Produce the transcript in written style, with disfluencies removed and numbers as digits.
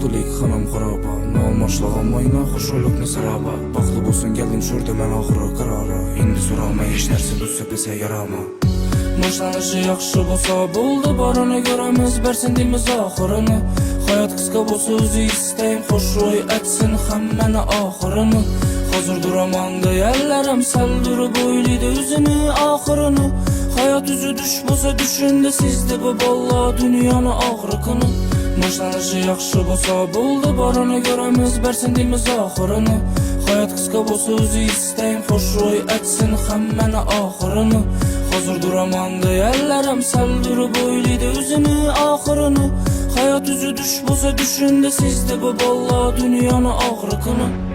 oldulik xanam xaraba. Nolmaşlağım oyna xoşoylukni saraba. Baxtlı bolsun geldim şurda mən axırı qarara. İndi sorama heç нәрсе düşsə bizə yarama. Başlanışı yaxşı bolsa buldu, barını görəmiz bərsin dilimiz axırını. Hayat qısqa bolsa özü istəyim, xoş roy etsin həmməni axırını. Hazır duraman deyərlərəm, səl durub oylaydı üzünü axırını. Hayat üzü düş bolsa düşündü sizdə bu balla dünyanı ağrıqını. Başlanışı yaxşı bolsa buldu, barını görəmiz bərsin dilimiz axırını. Hayat qısqa bolsa özü istəyim, xoş roy etsin həmməni axırını. Hazır duraman deyərlərəm, səl durub oylaydı üzünü axırını. Hayat üzü düş bolsa düşündü sizdə bu balla dünyanı ağrıqını.